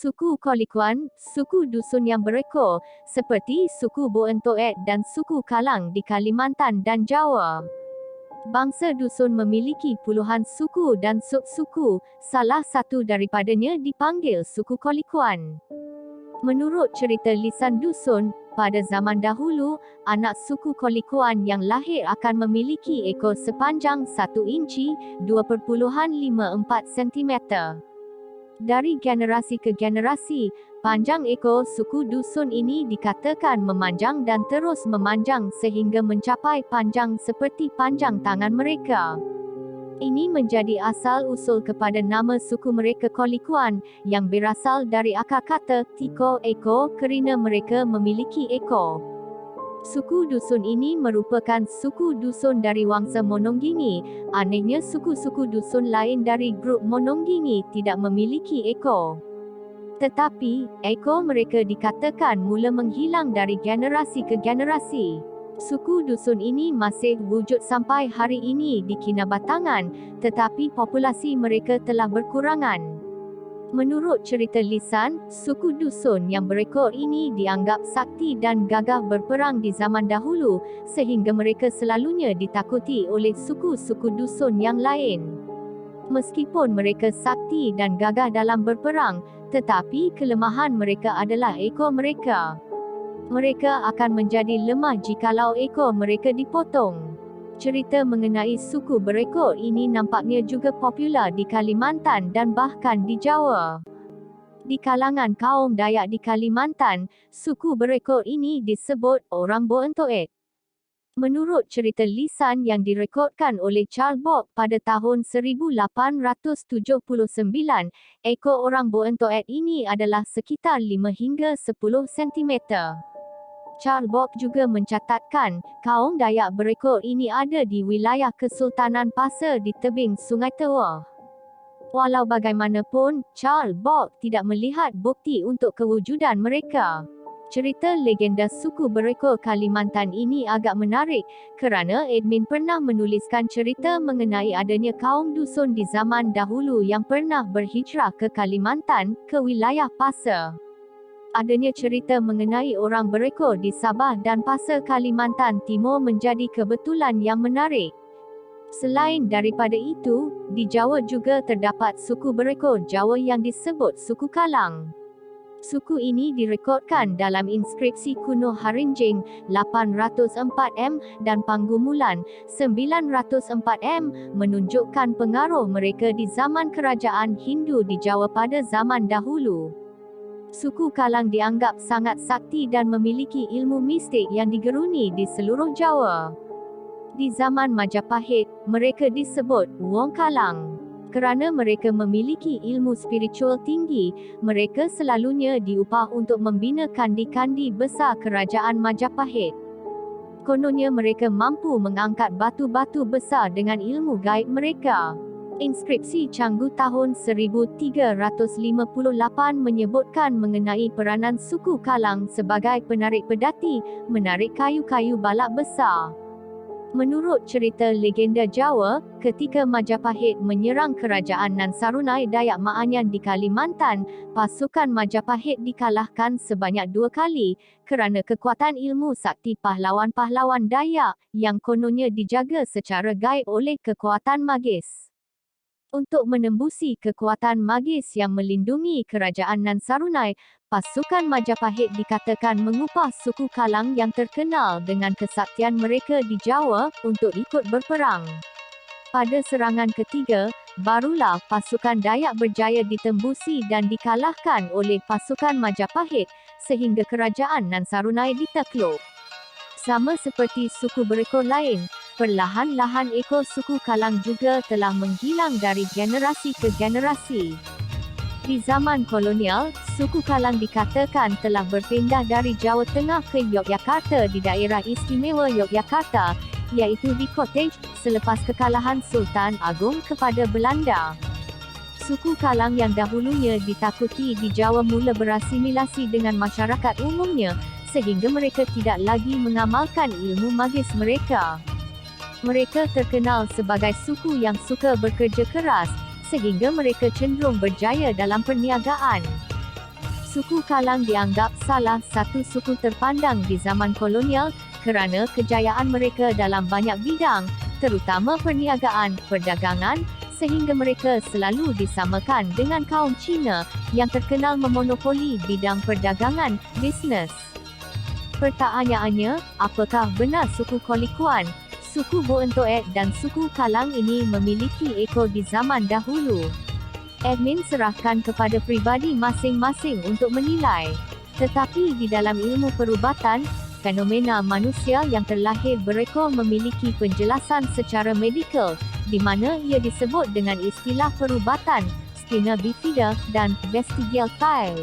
Suku Kolikuan, suku dusun yang berekor, seperti suku Boentoet dan suku Kalang di Kalimantan dan Jawa. Bangsa dusun memiliki puluhan suku dan subsuku, salah satu daripadanya dipanggil suku Kolikuan. Menurut cerita lisan dusun, pada zaman dahulu, anak suku Kolikuan yang lahir akan memiliki ekor sepanjang 1 inci, 2,54 cm. Dari generasi ke generasi, panjang ekor suku dusun ini dikatakan memanjang dan terus memanjang sehingga mencapai panjang seperti panjang tangan mereka. Ini menjadi asal-usul kepada nama suku mereka Kolikuan, yang berasal dari akar kata tiko ekor kerana mereka memiliki ekor. Suku dusun ini merupakan suku dusun dari wangsa Mononggini. Anehnya suku-suku dusun lain dari grup Mononggini tidak memiliki ekor. Tetapi, ekor mereka dikatakan mula menghilang dari generasi ke generasi. Suku dusun ini masih wujud sampai hari ini di Kinabatangan, tetapi populasi mereka telah berkurangan. Menurut cerita lisan, suku dusun yang berekor ini dianggap sakti dan gagah berperang di zaman dahulu, sehingga mereka selalunya ditakuti oleh suku-suku dusun yang lain. Meskipun mereka sakti dan gagah dalam berperang, tetapi kelemahan mereka adalah ekor mereka. Mereka akan menjadi lemah jikalau ekor mereka dipotong. Cerita mengenai suku berekor ini nampaknya juga popular di Kalimantan dan bahkan di Jawa. Di kalangan kaum Dayak di Kalimantan, suku berekor ini disebut orang Boentoet. Menurut cerita lisan yang direkodkan oleh Charles Bock pada tahun 1879, ekor orang Boentoet ini adalah sekitar 5 hingga 10 cm. Charles Bock juga mencatatkan, kaum Dayak berekor ini ada di wilayah Kesultanan Pasir di tebing Sungai Tewah. Walau bagaimanapun, Charles Bock tidak melihat bukti untuk kewujudan mereka. Cerita legenda suku berekor Kalimantan ini agak menarik, kerana admin pernah menuliskan cerita mengenai adanya kaum dusun di zaman dahulu yang pernah berhijrah ke Kalimantan, ke wilayah Pasir. Adanya cerita mengenai orang berekor di Sabah dan Pasir Kalimantan Timur menjadi kebetulan yang menarik. Selain daripada itu, di Jawa juga terdapat suku berekor Jawa yang disebut suku Kalang. Suku ini direkodkan dalam inskripsi kuno Harinjing 804M dan Panggumulan 904M, menunjukkan pengaruh mereka di zaman kerajaan Hindu di Jawa pada zaman dahulu. Suku Kalang dianggap sangat sakti dan memiliki ilmu mistik yang digeruni di seluruh Jawa. Di zaman Majapahit, mereka disebut Wong Kalang. Kerana mereka memiliki ilmu spiritual tinggi, mereka selalunya diupah untuk membina kandi-kandi besar kerajaan Majapahit. Kononnya mereka mampu mengangkat batu-batu besar dengan ilmu gaib mereka. Inskripsi Canggu tahun 1358 menyebutkan mengenai peranan suku Kalang sebagai penarik pedati, menarik kayu-kayu balak besar. Menurut cerita legenda Jawa, ketika Majapahit menyerang kerajaan Nansarunai Dayak Maanyan di Kalimantan, pasukan Majapahit dikalahkan sebanyak 2 kali, kerana kekuatan ilmu sakti pahlawan-pahlawan Dayak, yang kononnya dijaga secara gaib oleh kekuatan magis. Untuk menembusi kekuatan magis yang melindungi kerajaan Nansarunai, pasukan Majapahit dikatakan mengupah suku Kalang yang terkenal dengan kesaktian mereka di Jawa untuk ikut berperang. Pada serangan ketiga, barulah pasukan Dayak berjaya ditembusi dan dikalahkan oleh pasukan Majapahit, sehingga kerajaan Nansarunai ditakluk. Sama seperti suku berekor lain, perlahan-lahan ekor suku Kalang juga telah menghilang dari generasi ke generasi. Di zaman kolonial, suku Kalang dikatakan telah berpindah dari Jawa Tengah ke Yogyakarta di daerah istimewa Yogyakarta, iaitu di Cottage, selepas kekalahan Sultan Agung kepada Belanda. Suku Kalang yang dahulunya ditakuti di Jawa mula berasimilasi dengan masyarakat umumnya, sehingga mereka tidak lagi mengamalkan ilmu magis mereka. Mereka terkenal sebagai suku yang suka bekerja keras, sehingga mereka cenderung berjaya dalam perniagaan. Suku Kalang dianggap salah satu suku terpandang di zaman kolonial kerana kejayaan mereka dalam banyak bidang, terutama perniagaan, perdagangan, sehingga mereka selalu disamakan dengan kaum Cina yang terkenal memonopoli bidang perdagangan, bisnes. Pertanyaannya, apakah benar suku Kolikuan, suku Boentoek dan suku Kalang ini memiliki ekor di zaman dahulu? Admin serahkan kepada pribadi masing-masing untuk menilai. Tetapi di dalam ilmu perubatan, fenomena manusia yang terlahir berekor memiliki penjelasan secara medikal, di mana ia disebut dengan istilah perubatan, spina bifida dan vestigial tail.